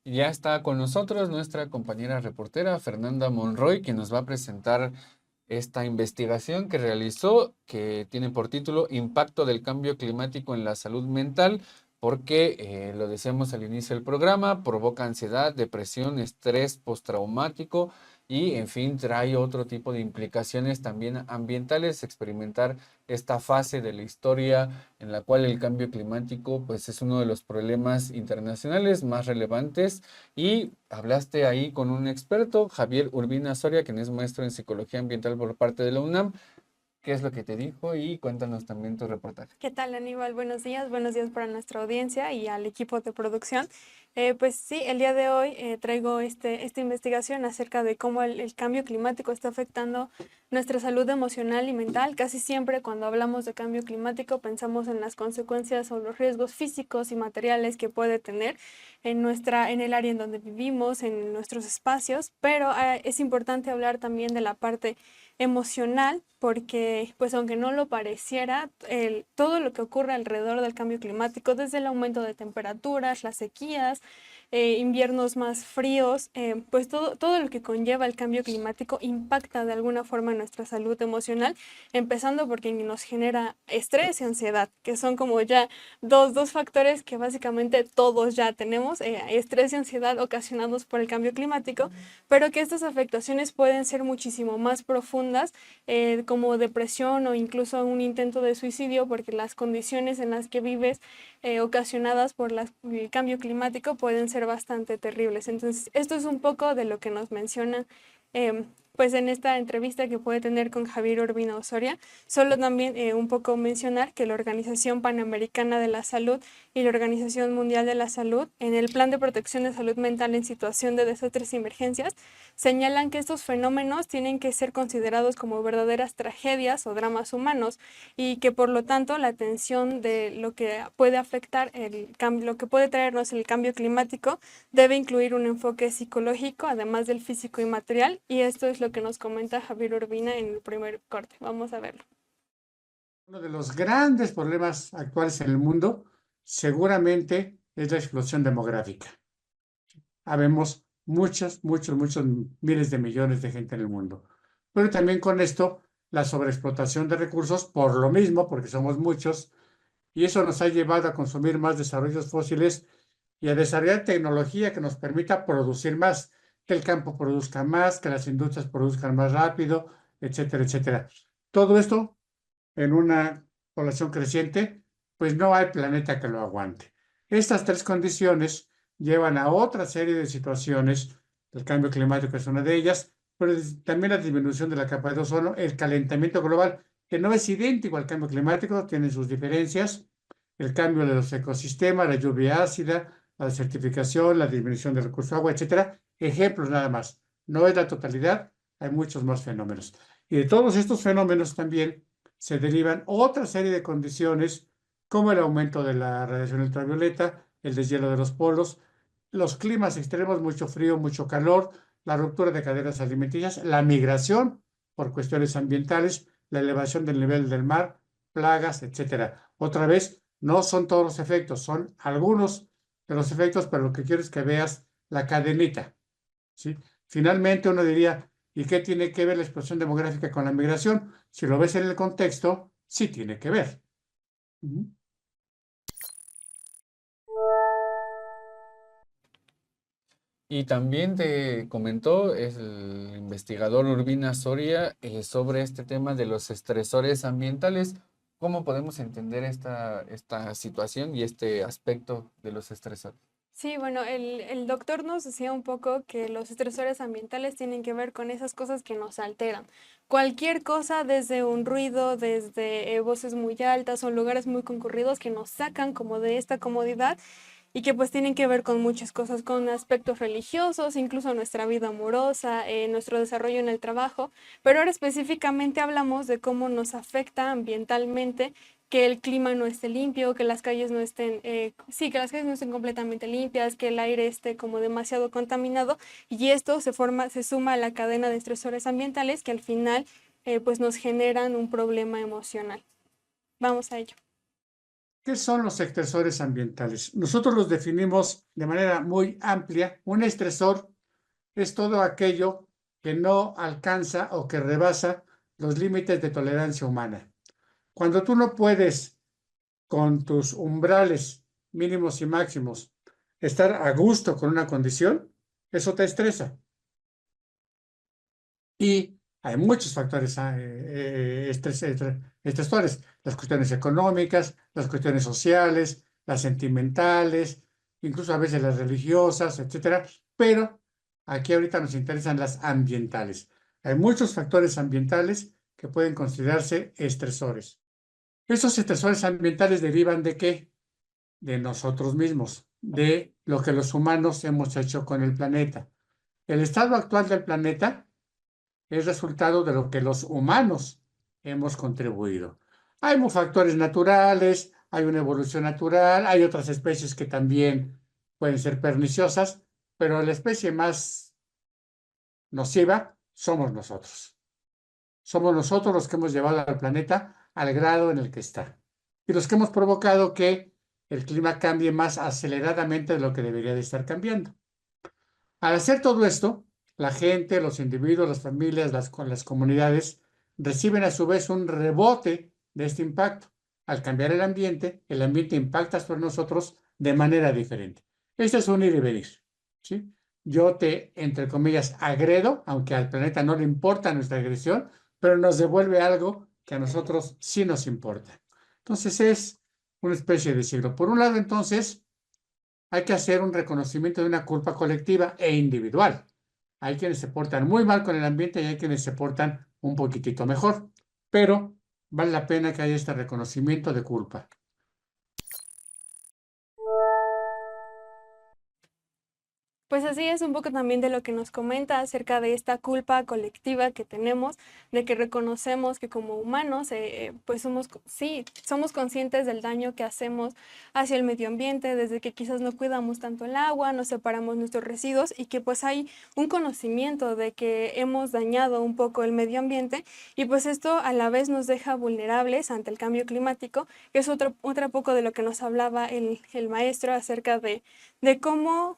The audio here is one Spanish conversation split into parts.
Ya está con nosotros nuestra compañera reportera Fernanda Monroy, que nos va a presentar esta investigación que realizó, que tiene por título Impacto del cambio climático en la salud mental, porque, lo decíamos al inicio del programa, provoca ansiedad, depresión, estrés postraumático y, en fin, trae otro tipo de implicaciones también ambientales, experimentar esta fase de la historia en la cual el cambio climático pues es uno de los problemas internacionales más relevantes y hablaste ahí con un experto, Javier Urbina Soria, quien es maestro en psicología ambiental por parte de la UNAM. ¿Qué es lo que te dijo? Y cuéntanos también tu reportaje. ¿Qué tal, Aníbal? Buenos días para nuestra audiencia y al equipo de producción. Pues sí, el día de hoy traigo esta investigación acerca de cómo el cambio climático está afectando nuestra salud emocional y mental. Casi siempre cuando hablamos de cambio climático pensamos en las consecuencias o los riesgos físicos y materiales que puede tener en el área en donde vivimos, en nuestros espacios, pero es importante hablar también de la parte emocional, porque pues aunque no lo pareciera, todo lo que ocurre alrededor del cambio climático, desde el aumento de temperaturas, las sequías, inviernos más fríos, pues todo lo que conlleva el cambio climático impacta de alguna forma en nuestra salud emocional, empezando porque nos genera estrés y ansiedad, que son como ya dos factores que básicamente todos ya tenemos, estrés y ansiedad ocasionados por el cambio climático, pero que estas afectaciones pueden ser muchísimo más profundas, como depresión o incluso un intento de suicidio, porque las condiciones en las que vives ocasionadas por el cambio climático pueden ser bastante terribles. Entonces, esto es un poco de lo que nos menciona pues en esta entrevista que puede tener con Javier Urbina Osoria. Solo también un poco mencionar que la Organización Panamericana de la Salud y la Organización Mundial de la Salud, en el Plan de Protección de Salud Mental en Situación de Desastres y Emergencias, señalan que estos fenómenos tienen que ser considerados como verdaderas tragedias o dramas humanos y que por lo tanto la atención de lo que puede afectar lo que puede traernos el cambio climático debe incluir un enfoque psicológico, además del físico y material, y esto es lo que nos comenta Javier Urbina en el primer corte. Vamos a verlo. Uno de los grandes problemas actuales en el mundo seguramente es la explosión demográfica. Habemos muchos miles de millones de gente en el mundo. Pero también con esto, la sobreexplotación de recursos, por lo mismo, porque somos muchos, y eso nos ha llevado a consumir más desarrollos fósiles y a desarrollar tecnología que nos permita producir más, que el campo produzca más, que las industrias produzcan más rápido, etcétera, etcétera. Todo esto en una población creciente, pues no hay planeta que lo aguante. Estas tres condiciones llevan a otra serie de situaciones, el cambio climático es una de ellas, pero también la disminución de la capa de ozono, el calentamiento global, que no es idéntico al cambio climático, tiene sus diferencias, el cambio de los ecosistemas, la lluvia ácida, la desertificación, la disminución del recurso agua, etcétera. Ejemplos nada más. No es la totalidad, hay muchos más fenómenos. Y de todos estos fenómenos también se derivan otra serie de condiciones como el aumento de la radiación ultravioleta, el deshielo de los polos, los climas extremos, mucho frío, mucho calor, la ruptura de cadenas alimenticias, la migración por cuestiones ambientales, la elevación del nivel del mar, plagas, etcétera. Otra vez, no son todos los efectos, son algunos de los efectos, pero lo que quiero es que veas la cadenita, ¿sí? Finalmente uno diría, ¿y qué tiene que ver la explosión demográfica con la migración? Si lo ves en el contexto, sí tiene que ver. Y también te comentó el investigador Urbina Soria sobre este tema de los estresores ambientales. ¿Cómo podemos entender esta situación y este aspecto de los estresores? Sí, bueno, el doctor nos decía un poco que los estresores ambientales tienen que ver con esas cosas que nos alteran. Cualquier cosa, desde un ruido, desde voces muy altas o lugares muy concurridos que nos sacan como de esta comodidad y que pues tienen que ver con muchas cosas, con aspectos religiosos, incluso nuestra vida amorosa, nuestro desarrollo en el trabajo, pero ahora específicamente hablamos de cómo nos afecta ambientalmente que el clima no esté limpio, que las calles no estén, sí, que las calles no estén completamente limpias, que el aire esté como demasiado contaminado y esto se suma a la cadena de estresores ambientales que al final pues nos generan un problema emocional. Vamos a ello. ¿Qué son los estresores ambientales? Nosotros los definimos de manera muy amplia. Un estresor es todo aquello que no alcanza o que rebasa los límites de tolerancia humana. Cuando tú no puedes, con tus umbrales mínimos y máximos, estar a gusto con una condición, eso te estresa. Y hay muchos factores estresores, las cuestiones económicas, las cuestiones sociales, las sentimentales, incluso a veces las religiosas, etcétera. Pero aquí ahorita nos interesan las ambientales. Hay muchos factores ambientales que pueden considerarse estresores. Esos estresores ambientales derivan ¿de qué? De nosotros mismos, de lo que los humanos hemos hecho con el planeta. El estado actual del planeta es resultado de lo que los humanos hemos contribuido. Hay factores naturales, hay una evolución natural, hay otras especies que también pueden ser perniciosas, pero la especie más nociva somos nosotros. Somos nosotros los que hemos llevado al planeta al grado en el que está y los que hemos provocado que el clima cambie más aceleradamente de lo que debería de estar cambiando. Al hacer todo esto, la gente, los individuos, las familias, las comunidades reciben a su vez un rebote de este impacto. Al cambiar el ambiente impacta sobre nosotros de manera diferente. Este es un ir y venir, ¿sí? Yo te, entre comillas, agredo, aunque al planeta no le importa nuestra agresión, pero nos devuelve algo que a nosotros sí nos importa. Entonces es una especie de ciclo. Por un lado, entonces, hay que hacer un reconocimiento de una culpa colectiva e individual. Hay quienes se portan muy mal con el ambiente y hay quienes se portan un poquitito mejor, pero vale la pena que haya este reconocimiento de culpa. Pues así es un poco también de lo que nos comenta acerca de esta culpa colectiva que tenemos, de que reconocemos que como humanos, pues somos conscientes del daño que hacemos hacia el medio ambiente, desde que quizás no cuidamos tanto el agua, no separamos nuestros residuos y que pues hay un conocimiento de que hemos dañado un poco el medio ambiente y pues esto a la vez nos deja vulnerables ante el cambio climático, que es otro poco de lo que nos hablaba el maestro acerca de cómo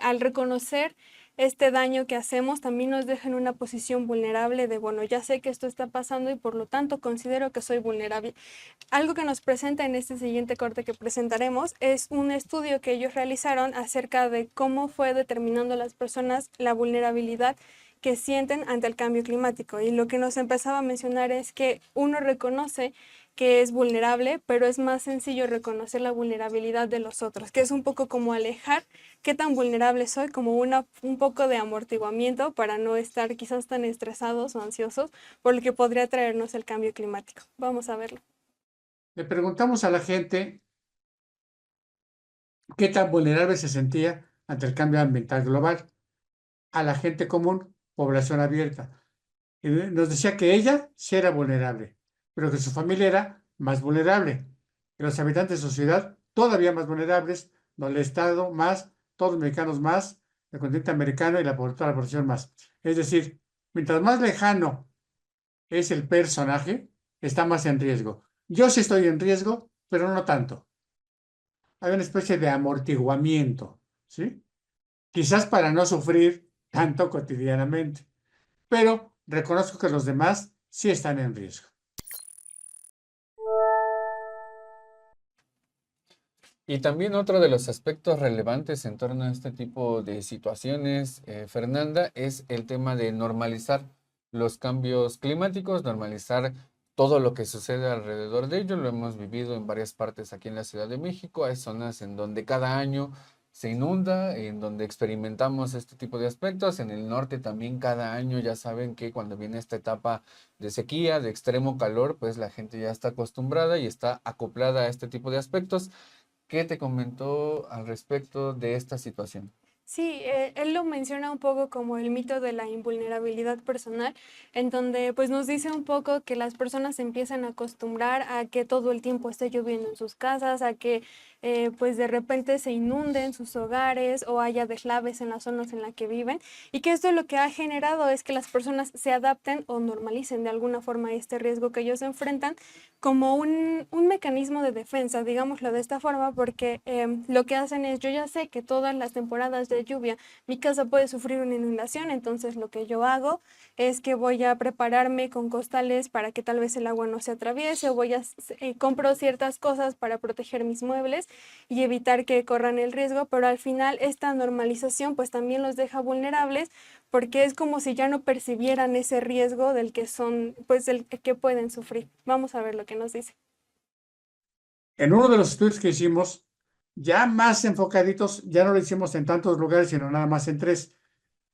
al reconocer este daño que hacemos, también nos deja en una posición vulnerable de, bueno, ya sé que esto está pasando y por lo tanto considero que soy vulnerable. Algo que nos presenta en este siguiente corte que presentaremos es un estudio que ellos realizaron acerca de cómo fue determinando las personas la vulnerabilidad que sienten ante el cambio climático. Y lo que nos empezaba a mencionar es que uno reconoce que es vulnerable, pero es más sencillo reconocer la vulnerabilidad de los otros, que es un poco como alejar qué tan vulnerable soy, como un poco de amortiguamiento para no estar quizás tan estresados o ansiosos por lo que podría traernos el cambio climático. Vamos a verlo. Le preguntamos a la gente qué tan vulnerable se sentía ante el cambio ambiental global. A la gente común, población abierta. Y nos decía que ella sí era vulnerable, pero que su familia era más vulnerable, que los habitantes de su ciudad todavía más vulnerables, el Estado más, todos los mexicanos más, el continente americano y toda la población más. Es decir, mientras más lejano es el personaje, está más en riesgo. Yo sí estoy en riesgo, pero no tanto. Hay una especie de amortiguamiento, ¿sí? Quizás para no sufrir tanto cotidianamente, pero reconozco que los demás sí están en riesgo. Y también otro de los aspectos relevantes en torno a este tipo de situaciones, Fernanda, es el tema de normalizar los cambios climáticos, normalizar todo lo que sucede alrededor de ello. Lo hemos vivido en varias partes aquí en la Ciudad de México. Hay zonas en donde cada año se inunda, en donde experimentamos este tipo de aspectos. En el norte también cada año ya saben que cuando viene esta etapa de sequía, de extremo calor, pues la gente ya está acostumbrada y está acoplada a este tipo de aspectos. ¿Qué te comentó al respecto de esta situación? Sí, él lo menciona un poco como el mito de la invulnerabilidad personal, en donde pues nos dice un poco que las personas se empiezan a acostumbrar a que todo el tiempo esté lloviendo en sus casas, a que pues de repente se inunden sus hogares o haya deslaves en las zonas en las que viven, y que esto lo que ha generado es que las personas se adapten o normalicen de alguna forma este riesgo que ellos enfrentan como un mecanismo de defensa, digámoslo de esta forma, porque lo que hacen es, yo ya sé que todas las temporadas de lluvia mi casa puede sufrir una inundación, entonces lo que yo hago es que voy a prepararme con costales para que tal vez el agua no se atraviese, o compro ciertas cosas para proteger mis muebles y evitar que corran el riesgo, pero al final esta normalización pues también los deja vulnerables, porque es como si ya no percibieran ese riesgo del que son, pues del que pueden sufrir. Vamos a ver lo que nos dice. En uno de los estudios que hicimos, ya más enfocaditos, ya no lo hicimos en tantos lugares, sino nada más en tres.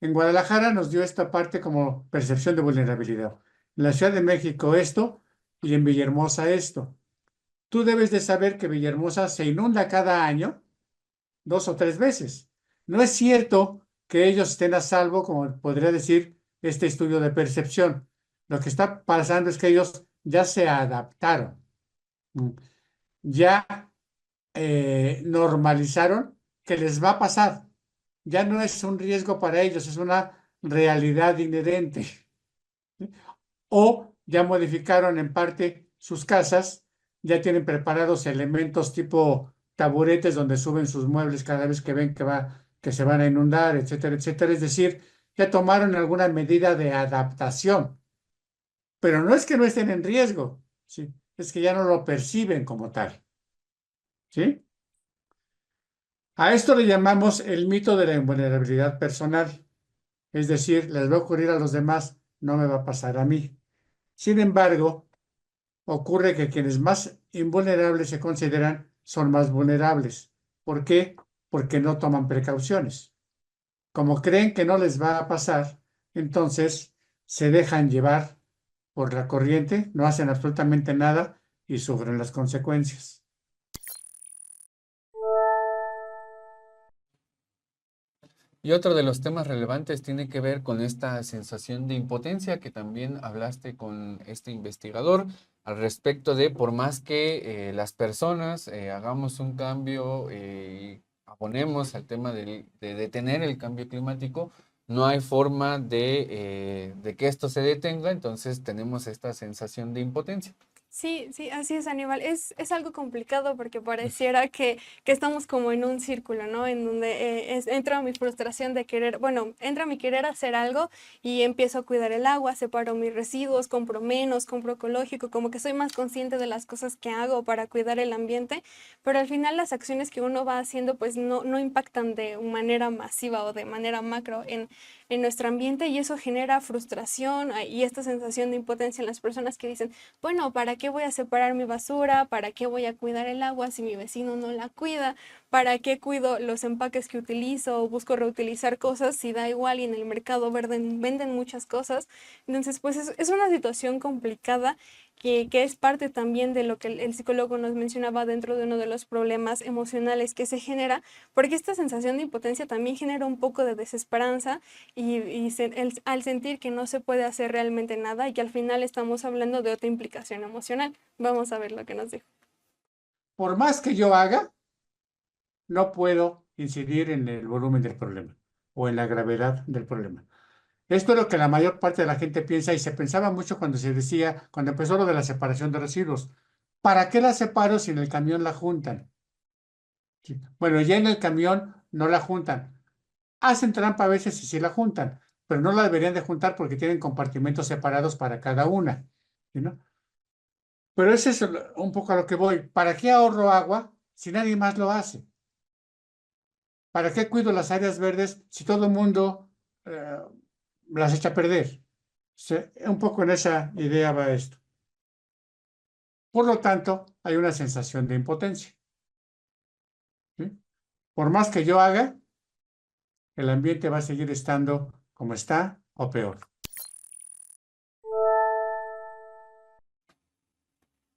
En Guadalajara nos dio esta parte como percepción de vulnerabilidad. En la Ciudad de México esto y en Villahermosa esto. Tú debes de saber que Villahermosa se inunda cada año 2 o 3 veces. No es cierto que ellos estén a salvo, como podría decir este estudio de percepción. Lo que está pasando es que ellos ya se adaptaron, ya normalizaron que les va a pasar. Ya no es un riesgo para ellos, es una realidad inherente. O ya modificaron en parte sus casas, ya tienen preparados elementos tipo taburetes donde suben sus muebles cada vez que ven que se van a inundar, etcétera, etcétera. Es decir, ya tomaron alguna medida de adaptación, pero no es que no estén en riesgo, ¿sí? Es que ya no lo perciben como tal, ¿sí? A esto le llamamos el mito de la invulnerabilidad personal, es decir, les va a ocurrir a los demás, no me va a pasar a mí. Sin embargo, ocurre que quienes más invulnerables se consideran son más vulnerables. ¿Por qué? Porque no toman precauciones. Como creen que no les va a pasar, entonces se dejan llevar por la corriente, no hacen absolutamente nada y sufren las consecuencias. Y otro de los temas relevantes tiene que ver con esta sensación de impotencia que también hablaste con este investigador al respecto de por más que las personas hagamos un cambio y abonemos al tema de detener el cambio climático, no hay forma de que esto se detenga, entonces tenemos esta sensación de impotencia. Sí, sí, así es, Aníbal. Es algo complicado porque pareciera que estamos como en un círculo, ¿no? En donde entra mi frustración de querer, bueno, entra mi querer hacer algo y empiezo a cuidar el agua, separo mis residuos, compro menos, compro ecológico, como que soy más consciente de las cosas que hago para cuidar el ambiente, pero al final las acciones que uno va haciendo pues no impactan de manera masiva o de manera macro en nuestro ambiente, y eso genera frustración y esta sensación de impotencia en las personas que dicen, bueno, ¿para qué voy a separar mi basura? ¿Para qué voy a cuidar el agua si mi vecino no la cuida? ¿Para qué cuido los empaques que utilizo o busco reutilizar cosas si da igual y en el mercado venden muchas cosas? Entonces, pues es una situación complicada que es parte también de lo que el psicólogo nos mencionaba dentro de uno de los problemas emocionales que se genera, porque esta sensación de impotencia también genera un poco de desesperanza al sentir que no se puede hacer realmente nada y que al final estamos hablando de otra implicación emocional. Vamos a ver lo que nos dijo. Por más que yo haga, no puedo incidir en el volumen del problema o en la gravedad del problema. Esto es lo que la mayor parte de la gente piensa y se pensaba mucho cuando se decía, cuando empezó lo de la separación de residuos. ¿Para qué la separo si en el camión la juntan? Sí. Bueno, ya en el camión no la juntan. Hacen trampa a veces y sí la juntan, pero no la deberían de juntar porque tienen compartimentos separados para cada una, ¿sí, no? Pero ese es un poco a lo que voy. ¿Para qué ahorro agua si nadie más lo hace? ¿Para qué cuido las áreas verdes si todo el mundo eh, las echa a perder? Un poco en esa idea va esto. Por lo tanto, hay una sensación de impotencia, ¿sí? Por más que yo haga, el ambiente va a seguir estando como está o peor.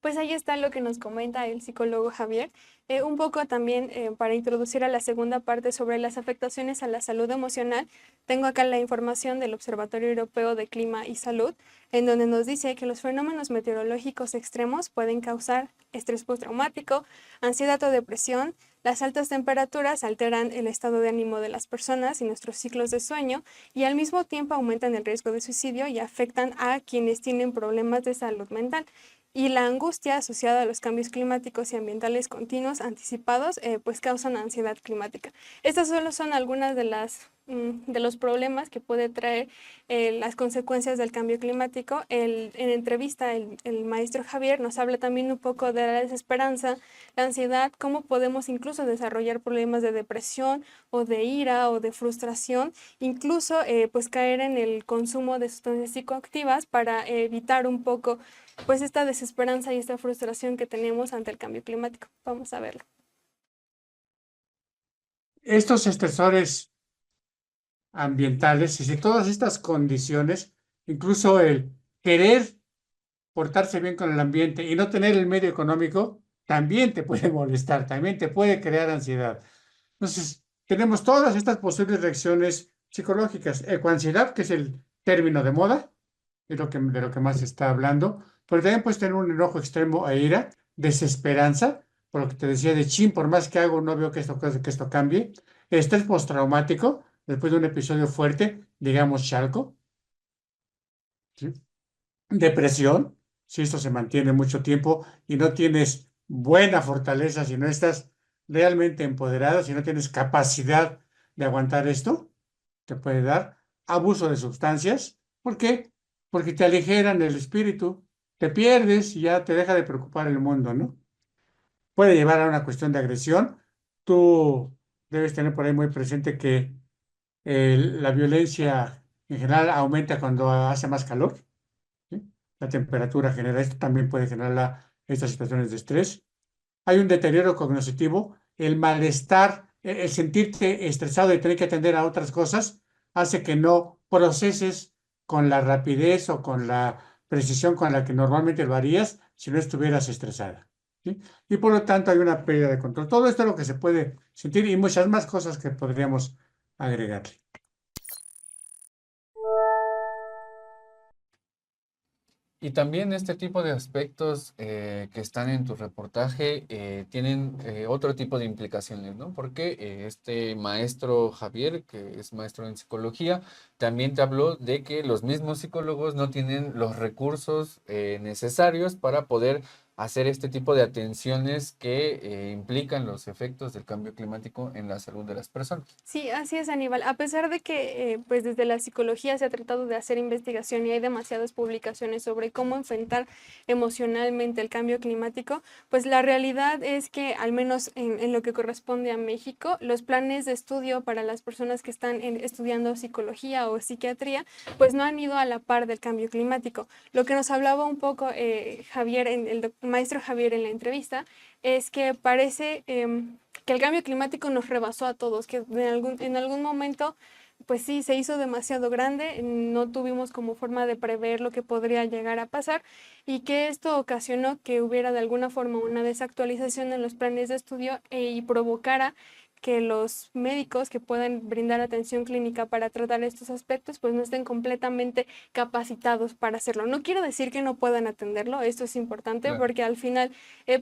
Pues ahí está lo que nos comenta el psicólogo Javier. Un poco también para introducir a la segunda parte sobre las afectaciones a la salud emocional, tengo acá la información del Observatorio Europeo de Clima y Salud, en donde nos dice que los fenómenos meteorológicos extremos pueden causar estrés postraumático, ansiedad o depresión. Las altas temperaturas alteran el estado de ánimo de las personas y nuestros ciclos de sueño, y al mismo tiempo aumentan el riesgo de suicidio y afectan a quienes tienen problemas de salud mental. Y la angustia asociada a los cambios climáticos y ambientales continuos anticipados, pues causan ansiedad climática. Estas solo son algunas de los problemas que puede traer las consecuencias del cambio climático. En entrevista, el maestro Javier nos habla también un poco de la desesperanza, la ansiedad, cómo podemos incluso desarrollar problemas de depresión o de ira o de frustración, incluso pues caer en el consumo de sustancias psicoactivas para evitar un poco pues esta desesperanza y esta frustración que tenemos ante el cambio climático. Vamos a verlo. Estos estresores ambientales y si todas estas condiciones, incluso el querer portarse bien con el ambiente y no tener el medio económico, también te puede molestar, también te puede crear ansiedad. Entonces, tenemos todas estas posibles reacciones psicológicas. Ecoansiedad, que es el término de moda, es de lo que más se está hablando, pero también puedes tener un enojo extremo e ira, desesperanza, por lo que te decía de chin, por más que hago, no veo que esto cambie. Estrés postraumático, después de un episodio fuerte, digamos Chalco. ¿Sí? Depresión, si esto se mantiene mucho tiempo y no tienes buena fortaleza, si no estás realmente empoderado, si no tienes capacidad de aguantar esto, te puede dar abuso de sustancias. ¿Por qué? Porque te aligeran el espíritu, te pierdes y ya te deja de preocupar el mundo, ¿no? Puede llevar a una cuestión de agresión. Tú debes tener por ahí muy presente que la violencia en general aumenta cuando hace más calor. ¿Sí? La temperatura genera esto, también puede generar estas situaciones de estrés. Hay un deterioro cognitivo, el malestar, el sentirte estresado y tener que atender a otras cosas, hace que no proceses con la rapidez o con la precisión con la que normalmente lo harías si no estuvieras estresada. ¿Sí? Y por lo tanto hay una pérdida de control. Todo esto es lo que se puede sentir y muchas más cosas que podríamos agregarle. Y también este tipo de aspectos que están en tu reportaje tienen otro tipo de implicaciones, ¿no? Porque este maestro Javier, que es maestro en psicología, también te habló de que los mismos psicólogos no tienen los recursos necesarios para poder hacer este tipo de atenciones que implican los efectos del cambio climático en la salud de las personas. Sí, así es, Aníbal. A pesar de que pues desde la psicología se ha tratado de hacer investigación y hay demasiadas publicaciones sobre cómo enfrentar emocionalmente el cambio climático, pues la realidad es que al menos en lo que corresponde a México, los planes de estudio para las personas que están estudiando psicología o psiquiatría, pues no han ido a la par del cambio climático. Lo que nos hablaba un poco Javier, el maestro Javier en la entrevista, es que parece que el cambio climático nos rebasó a todos, que en algún momento, pues sí, se hizo demasiado grande, no tuvimos como forma de prever lo que podría llegar a pasar y que esto ocasionó que hubiera de alguna forma una desactualización en los planes de estudio y provocara que los médicos que puedan brindar atención clínica para tratar estos aspectos pues no estén completamente capacitados para hacerlo. No quiero decir que no puedan atenderlo, esto es importante Claro. porque al final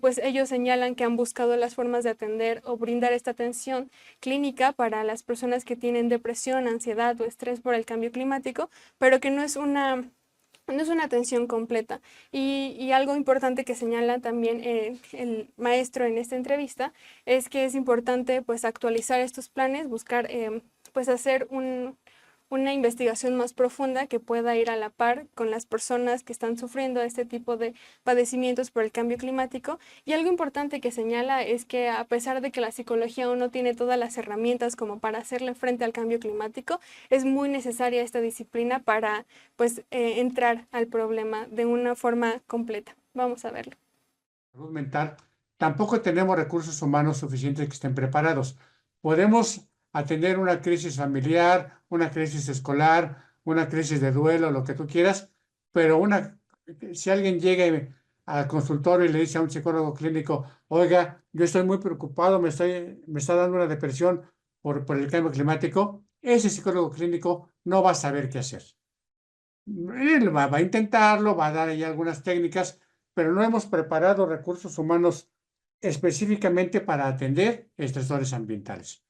pues ellos señalan que han buscado las formas de atender o brindar esta atención clínica para las personas que tienen depresión, ansiedad o estrés por el cambio climático, pero que no es una atención completa. Y algo importante que señala también el maestro en esta entrevista es que es importante pues actualizar estos planes, buscar pues hacer una investigación más profunda que pueda ir a la par con las personas que están sufriendo este tipo de padecimientos por el cambio climático. Y algo importante que señala es que a pesar de que la psicología aún no tiene todas las herramientas como para hacerle frente al cambio climático, es muy necesaria esta disciplina para pues entrar al problema de una forma completa. Vamos a verlo. Salud mental, tampoco tenemos recursos humanos suficientes que estén preparados. Podemos atender una crisis familiar, una crisis escolar, una crisis de duelo, lo que tú quieras, pero si alguien llega al consultorio y le dice a un psicólogo clínico, oiga, yo estoy muy preocupado, me está dando una depresión por el cambio climático, ese psicólogo clínico no va a saber qué hacer. Él va a intentarlo, va a dar ahí algunas técnicas, pero no hemos preparado recursos humanos específicamente para atender estresores ambientales.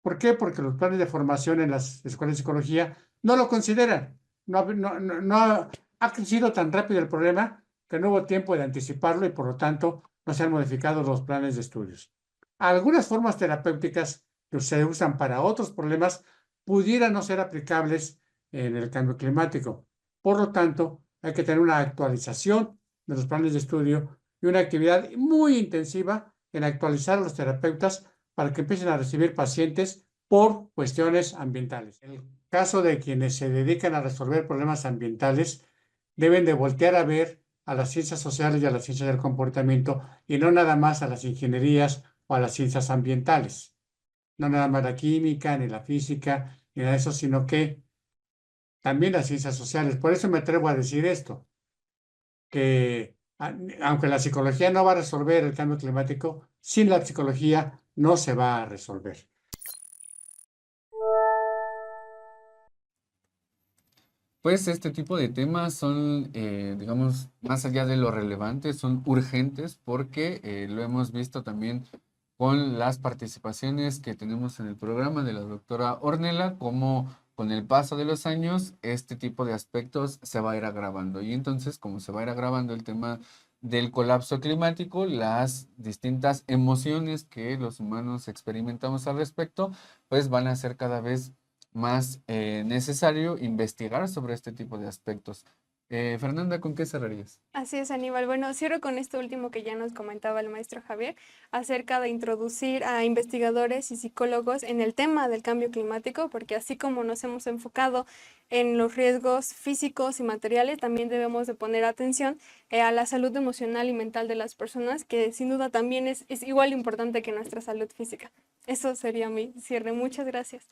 ¿Por qué? Porque los planes de formación en las escuelas de psicología no lo consideran. No ha crecido tan rápido el problema que no hubo tiempo de anticiparlo y por lo tanto no se han modificado los planes de estudios. Algunas formas terapéuticas que se usan para otros problemas pudieran no ser aplicables en el cambio climático. Por lo tanto, hay que tener una actualización de los planes de estudio y una actividad muy intensiva en actualizar a los terapeutas para que empiecen a recibir pacientes por cuestiones ambientales. En el caso de quienes se dedican a resolver problemas ambientales, deben de voltear a ver a las ciencias sociales y a las ciencias del comportamiento y no nada más a las ingenierías o a las ciencias ambientales. No nada más la química, ni la física, ni nada de eso, sino que también las ciencias sociales. Por eso me atrevo a decir esto, que aunque la psicología no va a resolver el cambio climático, sin la psicología no se va a resolver. Pues este tipo de temas son, digamos, más allá de lo relevante, son urgentes porque lo hemos visto también con las participaciones que tenemos en el programa de la doctora Ornella, como con el paso de los años este tipo de aspectos se va a ir agravando. Y entonces, como se va a ir agravando el tema del colapso climático, las distintas emociones que los humanos experimentamos al respecto, pues van a ser cada vez más necesario investigar sobre este tipo de aspectos. Fernanda, ¿con qué cerrarías? Así es, Aníbal. Bueno, cierro con esto último que ya nos comentaba el maestro Javier acerca de introducir a investigadores y psicólogos en el tema del cambio climático, porque así como nos hemos enfocado en los riesgos físicos y materiales, también debemos de poner atención a la salud emocional y mental de las personas, que sin duda también es igual importante que nuestra salud física. Eso sería mi cierre. Muchas gracias.